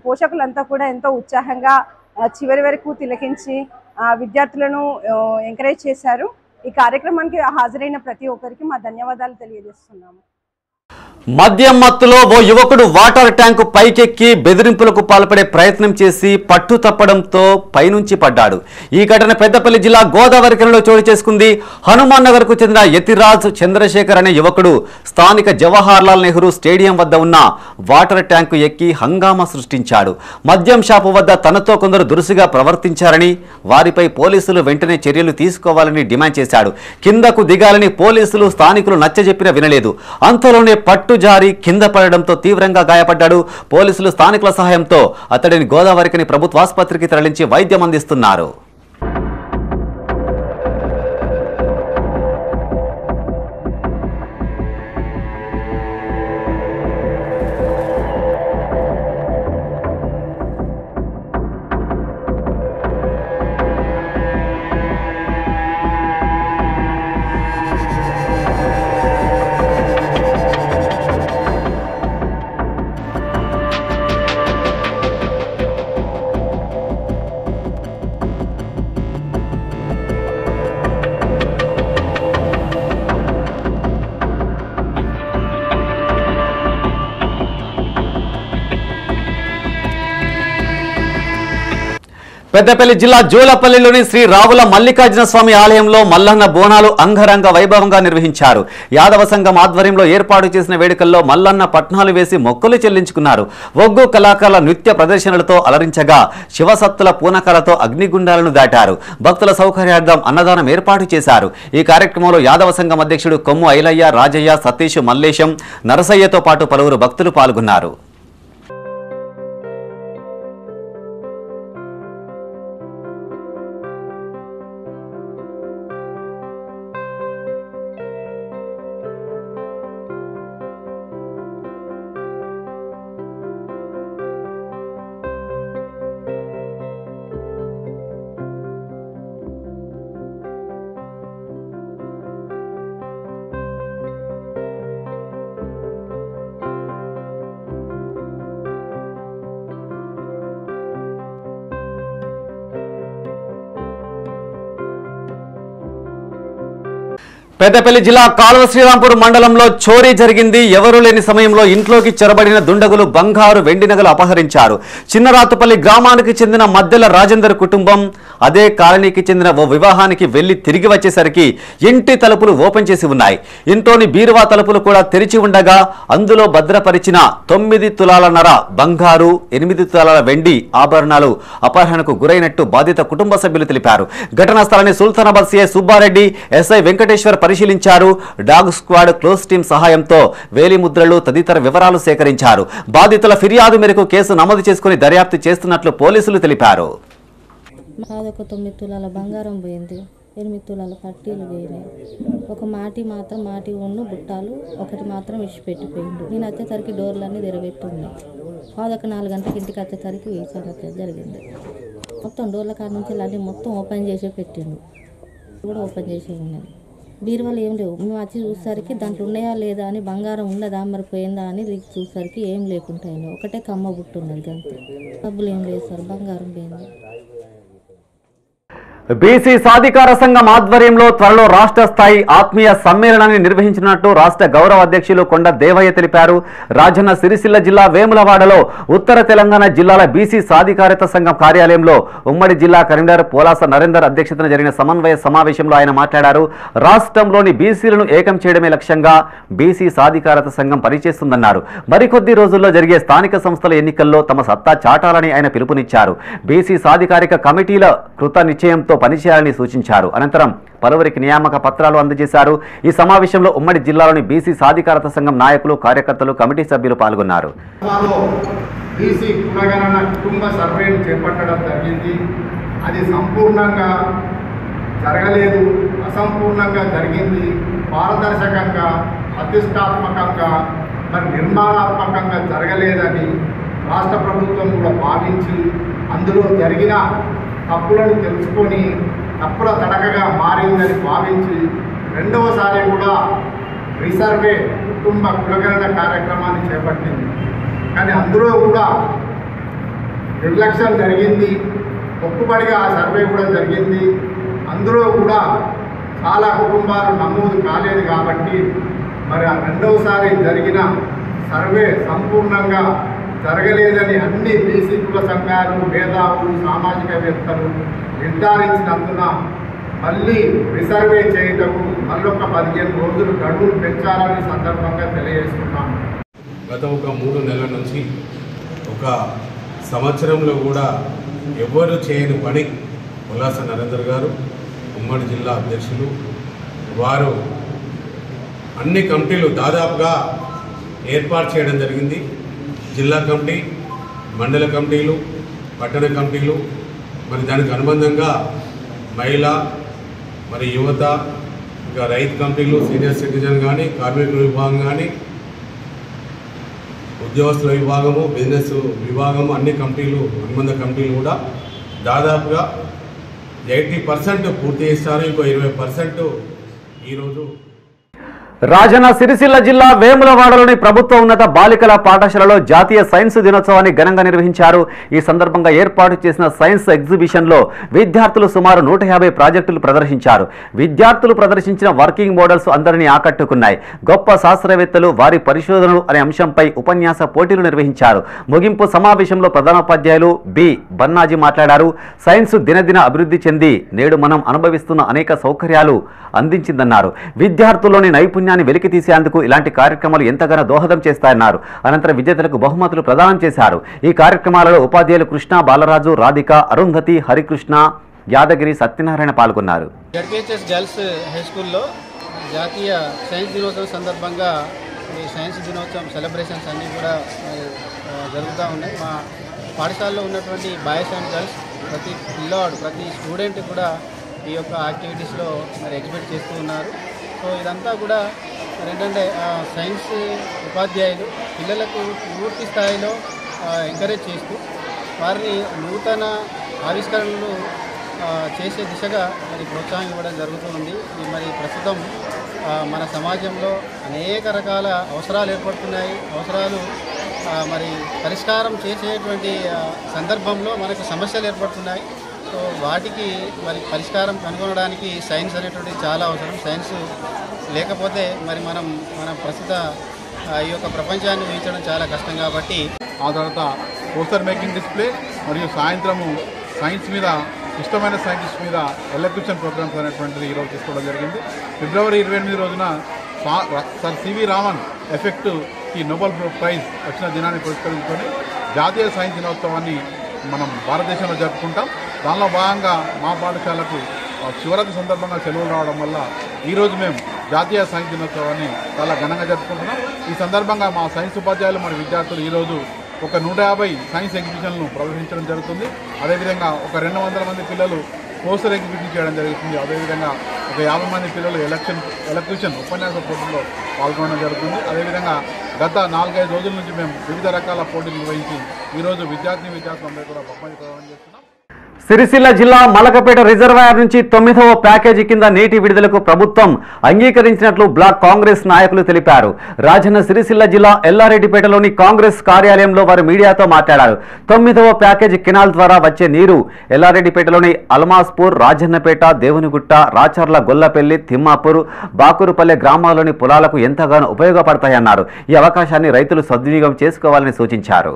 పోషకులంతా కూడా ఎంతో ఉత్సాహంగా చివరి వరకు తిలకించి విద్యార్థులను ఎంకరేజ్ చేశారు. ఈ కార్యక్రమానికి హాజరైన ప్రతి ఒక్కరికి మా ధన్యవాదాలు తెలియజేస్తున్నాము. మద్యం మత్తులో ఓ యువకుడు వాటర్ ట్యాంకు పైకెక్కి బెదిరింపులకు పాల్పడే ప్రయత్నం చేసి పట్టు తప్పడంతో పైనుంచి పడ్డాడు. ఈ ఘటన పెద్దపల్లి జిల్లా గోదావరిఖనిలో చోటు చేసుకుంది. హనుమాన్ నగర్ కు చెందిన యతిరాజ్ చంద్రశేఖర్ అనే యువకుడు స్థానిక జవహర్లాల్ నెహ్రూ స్టేడియం వద్ద ఉన్న వాటర్ ట్యాంకు ఎక్కి హంగామా సృష్టించాడు. మద్యం షాపు వద్ద తనతో కొందరు దురుసుగా ప్రవర్తించారని, వారిపై పోలీసులు వెంటనే చర్యలు తీసుకోవాలని డిమాండ్ చేశాడు. కిందకు దిగాలని పోలీసులు, స్థానికులు నచ్చజెప్పినా వినలేదు. అంతలోనే పట్టు జారి కింద పడడంతో తీవ్రంగా గాయపడ్డాడు. పోలీసులు స్థానికుల సహాయంతో అతడిని గోదావరిఖని ప్రభుత్వ ఆసుపత్రికి తరలించి వైద్యం అందిస్తున్నారు. పెద్దపల్లి జిల్లా జోలపల్లిలోని శ్రీ రావుల మల్లికార్జున స్వామి ఆలయంలో మల్లన్న బోనాలు అంగరంగ వైభవంగా నిర్వహించారు. యాదవ సంఘం ఆధ్వర్యంలో ఏర్పాటు చేసిన వేడుకల్లో మల్లన్న పట్నాలు వేసి మొక్కులు చెల్లించుకున్నారు. ఒగ్గు కళాకారుల నృత్య ప్రదర్శనలతో అలరించగా శివసత్తుల పూనకాలతో అగ్నిగుండాలను దాటారు. భక్తుల సౌకర్యార్థం అన్నదానం ఏర్పాటు చేశారు. ఈ కార్యక్రమంలో యాదవ సంఘం అధ్యక్షుడు కొమ్ము ఐలయ్య, రాజయ్య, సతీష్, మల్లేశం, నరసయ్యతో పాటు పలువురు భక్తులు పాల్గొన్నారు. పెద్దపల్లి జిల్లా కాల్వ శ్రీరాంపూర్ మండలంలో చోరీ జరిగింది. ఎవరూ లేని సమయంలో ఇంట్లోకి చొరబడిన దుండగులు బంగారు వెండి నగలు అపహరించారు. చిన్నరాతుపల్లి గ్రామానికి చెందిన మద్దెల రాజేందర్ కుటుంబం అదే కాలనీకి చెందిన ఓ వివాహానికి వెళ్లి తిరిగి వచ్చేసరికి ఇంటి తలుపులు ఓపెన్ చేసి ఉన్నాయి. ఇంట్లోని బీరువా తలుపులు కూడా తెరిచి ఉండగా అందులో భద్రపరిచిన 9 తులాల బంగారు 8 తులాల వెండి ఆభరణాలు అపహరణకు గురైనట్టు బాధిత కుటుంబ సభ్యులు తెలిపారు. ఘటనా స్థలాన్ని సుల్తానాబాద్ సిఐ సుబ్బారెడ్డి, ఎస్ఐ వెంకటేశ్వర్ పరిశీలించారు. డాగ్ స్క్వాడ్ క్లోజ్ టీం సహాయంతో వేలిముద్రలు తదితర వివరాలు సేకరించారు. బాధితుల ఫిర్యాదు మేరకు కేసు నమోదు చేసుకుని దర్యాప్తు చేస్తున్నట్లు పోలీసులు తెలిపారు. 9 తులాల బంగారం పోయింది, 8 తులాల పట్టీలు పోయినాయి. ఒక మాటి ఉన్ను బుట్టాలు ఒకటి మాత్రం ఇచ్చిపెట్టిపోయిండు. నేను వచ్చేసరికి డోర్లన్నీ తెరబెట్టున్నాయి. 4 గంటలకు ఇంటికి వచ్చేసరికి ఈ సంగతి జరిగింది. మొత్తం డోర్ల కాడ నుంచి అన్నీ మొత్తం ఓపెన్ చేసి పెట్టిండు, కూడా ఓపెన్ చేసి ఉన్నది. బీరువాలు ఏం లేవు. మేము వచ్చి చూసేసరికి దాంట్లో ఉన్నాయా లేదా అని, బంగారం ఉన్నదా మరి పోయిందా అని చూసేసరికి ఏం లేకుంటాయి. ఒకటే కమ్మ బుట్టు ఉన్నది, అంతే. డబ్బులు ఏం లేదు సార్, బంగారం పోయింది. బీసీ సాధికార సంఘం ఆధ్వర్యంలో త్వరలో రాష్ట్ర స్థాయి ఆత్మీయ సమ్మేళనాన్ని నిర్వహించినట్టు రాష్ట్ర గౌరవ అధ్యక్షులు కొండ దేవయ్య తెలిపారు. రాజన్న సిరిసిల్ల జిల్లా వేములవాడలో ఉత్తర తెలంగాణ జిల్లాల బీసీ సాధికారత సంఘం కార్యాలయంలో ఉమ్మడి జిల్లా కరీంనగర్ పోలాస నరేందర్ అధ్యక్షతన జరిగిన సమన్వయ సమావేశంలో ఆయన మాట్లాడారు. రాష్ట్రంలోని బీసీలను ఏకం చేయడమే లక్ష్యంగా బీసీ సాధికారత సంఘం పనిచేస్తుందన్నారు. మరికొద్ది రోజుల్లో జరిగే స్థానిక సంస్థల ఎన్నికల్లో తమ సత్తా చాటాలని ఆయన పిలుపునిచ్చారు. బీసీ సాధికారిక కమిటీల కృత నిశ్చయంతో పనిచేయాలని సూచించారు. అనంతరం పలువురికి నియామక పత్రాలు అందజేశారు. ఈ సమావేశంలో ఉమ్మడి జిల్లాలోని బీసీ సాధికారత సంఘం నాయకులు, కార్యకర్తలు, కమిటీ సభ్యులు పాల్గొన్నారు. బీసీ కులగణన కుటుంబ సర్వేను చేపట్టడం జరిగింది. అది సంపూర్ణంగా జరగలేదు, అసంపూర్ణంగా జరిగింది. పారదర్శకంగా, ప్రతిష్టాత్మకంగా, మరి నిర్మాణాత్మకంగా జరగలేదని రాష్ట్ర ప్రభుత్వం కూడా భావించి అందులో జరిగిన తప్పులను తెలుసుకొని తప్పుల తడకగా మారిందని భావించి రెండవసారి కూడా రీసర్వే కుటుంబ కులగణన కార్యక్రమాన్ని చేపట్టింది. కానీ అందులో కూడా నిర్లక్ష్యం జరిగింది. మొక్కుబడిగా ఆ సర్వే కూడా జరిగింది. అందులో కూడా చాలా కుటుంబాలు నమోదు కాలేదు. కాబట్టి మరి ఆ రెండవసారి జరిగిన సర్వే సంపూర్ణంగా జరగలేదని అన్ని బీసీ కుల సంఘాలు, మేధావులు, సామాజికవేత్తలు నిర్ధారించినందున మళ్ళీ రిసర్వే చేయటము మళ్ళొక 15 రోజులు గడువులు పెంచాలని సందర్భంగా తెలియజేస్తున్నాను. గత ఒక 3 నెలల నుంచి ఒక సంవత్సరంలో కూడా ఎవ్వరూ చేయని పని ఉల్లాస నరేందర్ గారు, ఉమ్మడి జిల్లా అధ్యక్షులు, వారు అన్ని కమిటీలు దాదాపుగా ఏర్పాటు చేయడం జరిగింది. జిల్లా కమిటీ, మండల కమిటీలు, పట్టణ కమిటీలు, మరి దానికి అనుబంధంగా మహిళా, మరి యువత, ఇంకా రైతు కమిటీలు, సీనియర్ సిటిజన్ కానీ, కార్మికుల విభాగం కానీ, ఉద్యోగస్తుల విభాగము, బిజినెస్ విభాగము, అన్ని కమిటీలు, అనుబంధ కమిటీలు కూడా దాదాపుగా 80% పూర్తి చేస్తారు. ఇంకో 20% ఈరోజు. రాజన్న సిరిసిల్ల జిల్లా వేములవాడలోని ప్రభుత్వ ఉన్నత బాలికల పాఠశాలలో జాతీయ సైన్స్ దినోత్సవాన్ని ఘనంగా నిర్వహించారు. ఈ సందర్భంగా ఏర్పాటు చేసిన సైన్స్ ఎగ్జిబిషన్లో విద్యార్థులు సుమారు 150 ప్రాజెక్టులు ప్రదర్శించారు. విద్యార్థులు ప్రదర్శించిన వర్కింగ్ మోడల్స్ అందరినీ ఆకట్టుకున్నాయి. గొప్ప శాస్త్రవేత్తలు, వారి పరిశోధనలు అనే అంశంపై ఉపన్యాస పోటీలు నిర్వహించారు. ముగింపు సమావేశంలో ప్రధానోపాధ్యాయులు బి బన్నాజీ మాట్లాడారు. సైన్స్ దినదిన అభివృద్ధి చెంది నేడు మనం అనుభవిస్తున్న అనేక సౌకర్యాలు అందించిందన్నారు. విద్యార్థుల్లోని నైపుణ్యాన్ని వెలికి తీసేందుకు ఇలాంటి కార్యక్రమాలు ఎంతగానో దోహదం చేస్తాయన్నారు. అనంతరం విజేతలకు బహుమతులు ప్రదానం చేశారు. ఈ కార్యక్రమాలలో ఉపాధ్యాయులు కృష్ణ, బాలరాజు, రాధిక, అరుంధతి, హరికృష్ణ, యాదగిరి, సత్యనారాయణ పాల్గొన్నారు. జడ్పీహెచ్ఎస్ గర్ల్స్ హై స్కూల్లో జాతీయ సైన్స్ దినోత్సవం సందర్భంగా ఈ సైన్స్ దినోత్సవం సెలబ్రేషన్స్ అన్నీ కూడా జరుగుతూ ఉన్నాయి. మా పాఠశాలలో ఉన్నటువంటి బాయ్స్ అండ్ గర్ల్స్ ప్రతి పిల్లవాడు, ప్రతి స్టూడెంట్ కూడా ఈ యొక్క యాక్టివిటీస్లో మరి ఎగ్జిబిట్ చేస్తూ ఉన్నారు. సో ఇదంతా కూడా ఏంటంటే సైన్స్ ఉపాధ్యాయులు పిల్లలకు పూర్తి స్థాయిలో ఎంకరేజ్ చేస్తూ వారిని నూతన ఆవిష్కరణలు చేసే దిశగా మరి ప్రోత్సాహం ఇవ్వడం జరుగుతుంది. మరి ప్రస్తుతం మన సమాజంలో అనేక రకాల అవసరాలు ఏర్పడుతున్నాయి. అవసరాలు మరి పరిష్కారం చేసేటువంటి సందర్భంలో మనకు సమస్యలు ఏర్పడుతున్నాయి. సో వాటికి మరి పరిష్కారం కనుగొనడానికి సైన్స్ అనేటువంటిది చాలా అవసరం. సైన్స్ లేకపోతే మరి మన ప్రస్తుత ఈ యొక్క ప్రపంచాన్ని ఊహించడం చాలా కష్టం కాబట్టి ఆ తర్వాత పోస్టర్ మేకింగ్ డిస్ప్లే మరియు సాయంత్రము సైన్స్ మీద ఇష్టమైన సైంటిస్ట్ మీద ఎలక్ట్రిషన్ ప్రోగ్రామ్స్ అనేటువంటిది ఈరోజు తీసుకోవడం జరిగింది. ఫిబ్రవరి 28 రోజున సర్ సివి రామన్ ఎఫెక్ట్కి నోబెల్ ప్రైజ్ వచ్చిన దినాన్ని పురస్కరించుకొని జాతీయ సైన్స్ దినోత్సవాన్ని మనం భారతదేశంలో జరుపుకుంటాం. దానిలో భాగంగా మా పాఠశాలకు శివరాత్రి సందర్భంగా సెలవులు రావడం వల్ల ఈరోజు మేము జాతీయ సైన్స్ దినోత్సవాన్ని చాలా ఘనంగా జరుపుకుంటున్నాం. ఈ సందర్భంగా మా సైన్స్ ఉపాధ్యాయులు మరియు విద్యార్థులు ఈరోజు ఒక 150 సైన్స్ ఎగ్జిబిషన్లను ప్రదర్శించడం జరుగుతుంది. అదేవిధంగా ఒక 200 మంది పిల్లలు పోస్టర్ ఎగ్జిబిషన్ చేయడం జరుగుతుంది. అదేవిధంగా ఒక 50 మంది పిల్లలు ఎలక్ట్రిషన్ ఉపన్యాస పోటీల్లో పాల్గొనడం జరుగుతుంది. అదేవిధంగా గత 4-5 రోజుల నుంచి మేము వివిధ రకాల పోటీలు నిర్వహించి ఈరోజు విద్యార్థులందరూ కూడా బహుమతి ప్రదానం చేస్తున్నాం. సిరిసిల్ల జిల్లా మలకపేట రిజర్వాయర్ నుంచి 9వ ప్యాకేజీ కింద నీటి విడుదలకు ప్రభుత్వం అంగీకరించినట్లు బ్లాక్ కాంగ్రెస్ నాయకులు తెలిపారు. రాజన్న సిరిసిల్ల జిల్లా ఎల్లారెడ్డిపేటలోని కాంగ్రెస్ కార్యాలయంలో వారు మీడియాతో మాట్లాడారు. 9వ ప్యాకేజీ కెనాల్ ద్వారా వచ్చే నీరు ఎల్లారెడ్డిపేటలోని అల్మాస్పూర్, రాజన్నపేట, దేవునిగుట్ట, రాచర్ల, గొల్లపల్లి, తిమ్మాపూర్, బాకూరుపల్లె గ్రామాల్లోని పొలాలకు ఎంతగానో ఉపయోగపడతాయన్నారు. ఈ అవకాశాన్ని రైతులు సద్వినియోగం చేసుకోవాలని సూచించారు.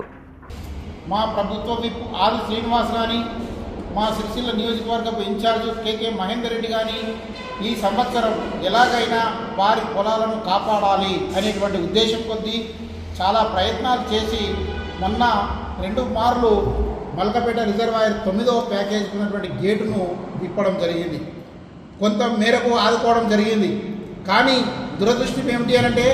మా ప్రభుత్వ విప్ ఆది శ్రీనివాస్ కానీ, మా సిరిసిల్ల నియోజకవర్గపు ఇన్ఛార్జ్ కేకే మహేందర్ రెడ్డి కానీ ఈ సంవత్సరం ఎలాగైనా వారి పొలాలను కాపాడాలి అనేటువంటి ఉద్దేశం కొద్దీ చాలా ప్రయత్నాలు చేసి మొన్న 2 మార్లు మల్కపేట రిజర్వాయర్ 9వ ప్యాకేజ్ ఉన్నటువంటి గేటును విప్పడం జరిగింది. కొంత మేరకు ఆదుకోవడం జరిగింది. కానీ దురదృష్టం ఏమిటి అంటే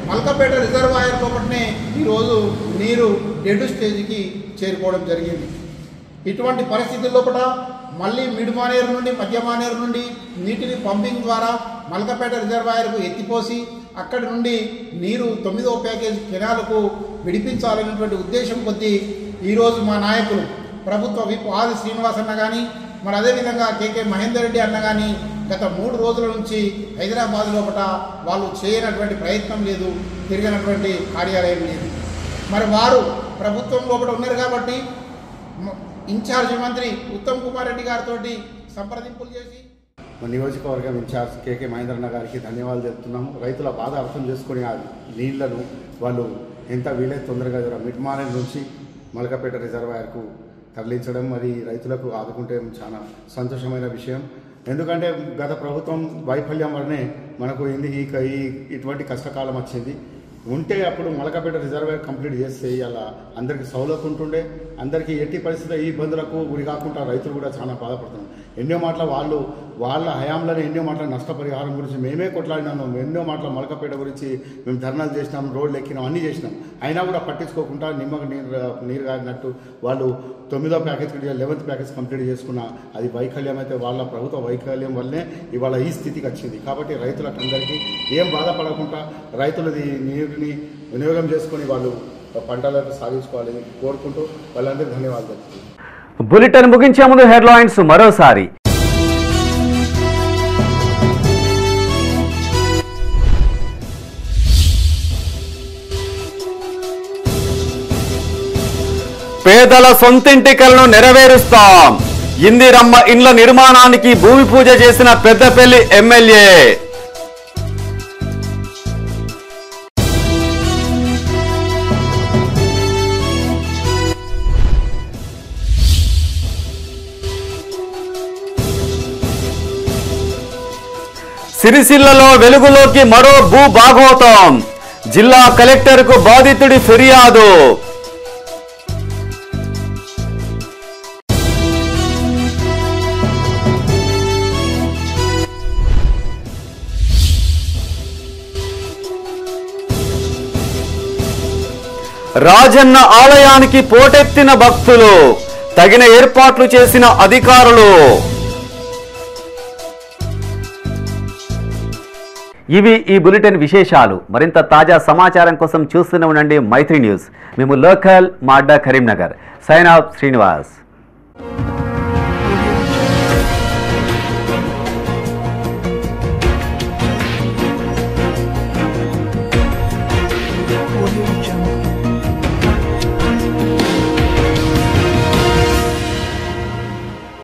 మల్కపేట రిజర్వాయర్ లోపలనే ఈరోజు నీరు డెడ్ స్టేజ్కి చేరుకోవడం జరిగింది. ఇటువంటి పరిస్థితుల లోపల మళ్ళీ మిడుమానేరు నుండి మధ్యమానేరు నుండి నీటిని పంపింగ్ ద్వారా మల్కపేట రిజర్వాయర్కు ఎత్తిపోసి అక్కడి నుండి నీరు 9వ ప్యాకేజ్ కెనాలకు విడిపించాలనేటువంటి ఉద్దేశం కొద్దీ ఈరోజు మా నాయకులు ప్రభుత్వ విప్ ఆది శ్రీనివాస్ అన్న కానీ, మరి అదేవిధంగా కేకే మహేందర్ రెడ్డి అన్న కానీ గత 3 రోజుల నుంచి హైదరాబాద్ లోపల వాళ్ళు చేయనటువంటి ప్రయత్నం లేదు, తిరిగినటువంటి కార్యాలయం లేదు. మరి వారు ప్రభుత్వం లోపల ఉన్నారు కాబట్టి ఇన్ఛార్జ్ మంత్రి ఉత్తమ్ కుమార్ రెడ్డి గారితో సంప్రదింపులు చేసి మా నియోజకవర్గం ఇన్ఛార్జ్ కేకే మహేంద్రన్న గారికి ధన్యవాదాలు చెప్తున్నాము. రైతుల బాధ అర్థం చేసుకుని ఆ నీళ్లను వాళ్ళు ఎంత వీలైతే తొందరగా మిడ్మానేర్ నుంచి మల్కపేట రిజర్వాయర్కు తరలించడం మరి రైతులకు ఆదుకుంటే చాలా సంతోషమైన విషయం. ఎందుకంటే గత ప్రభుత్వం వైఫల్యం వల్లనే మనకు ఇటువంటి కష్టకాలం వచ్చింది. ఉంటే అప్పుడు మలకపేట రిజర్వాయర్ కంప్లీట్ చేస్తే అలా అందరికీ సౌలభ్యం ఉంటుండే, అందరికీ ఎట్టి పరిస్థితుల్లో ఈ ఇబ్బందులకు గురి కాకుండా రైతులు కూడా చాలా బాధపడుతున్నారు. ఎన్నో మాటలు వాళ్ళ హయాంలోనే ఎన్నో మాటల నష్టపరిహారం గురించి మేమే కొట్లాడినాము, ఎన్నో మాటల మలకపేట గురించి మేము ధర్నాలు చేసినాం, రోడ్లు ఎక్కినాం, అన్నీ చేసినాం. అయినా కూడా పట్టించుకోకుండా నిమ్మకు నీరు కాగినట్టు వాళ్ళు 9వ ప్యాకేజ్ 11th ప్యాకేజ్ కంప్లీట్ చేసుకున్న అది వైకల్యం అయితే వాళ్ళ ప్రభుత్వ వైకల్యం వల్లనే ఇవాళ ఈ స్థితికి వచ్చింది. కాబట్టి రైతులకు అందరికీ ఏం బాధపడకుండా రైతులది నీరుని వినియోగం చేసుకొని వాళ్ళు పంటలను సాగించుకోవాలని కోరుకుంటూ వాళ్ళందరికీ ధన్యవాదాలు చెప్తున్నాను. బులెటిన్ ముగించే ముందు హెడ్లైన్స్ మరోసారి. పేదల సొంతింటి కలను నెరవేరుస్తాం. ఇందిరమ్మ ఇండ్ల నిర్మాణానికి భూమి పూజ చేసిన పెద్దపల్లి ఎమ్మెల్యే. సిరిసిల్లలో వెలుగులోకి మరో భూ భాగోతం. జిల్లా కలెక్టర్కు బాధితుడి ఫిర్యాదు. రాజన్న ఆలయానికి పోటెత్తిన భక్తులు, తగిన ఏర్పాట్లు చేసిన అధికారులు. ఇవి ఈ బులెటిన్ విశేషాలు. మరింత తాజా సమాచారం కోసం చూస్తూనే ఉండండి మైత్రి న్యూస్. మేము లోకల్, మా అడ్డా కరీంనగర్. Sign off Srinivas.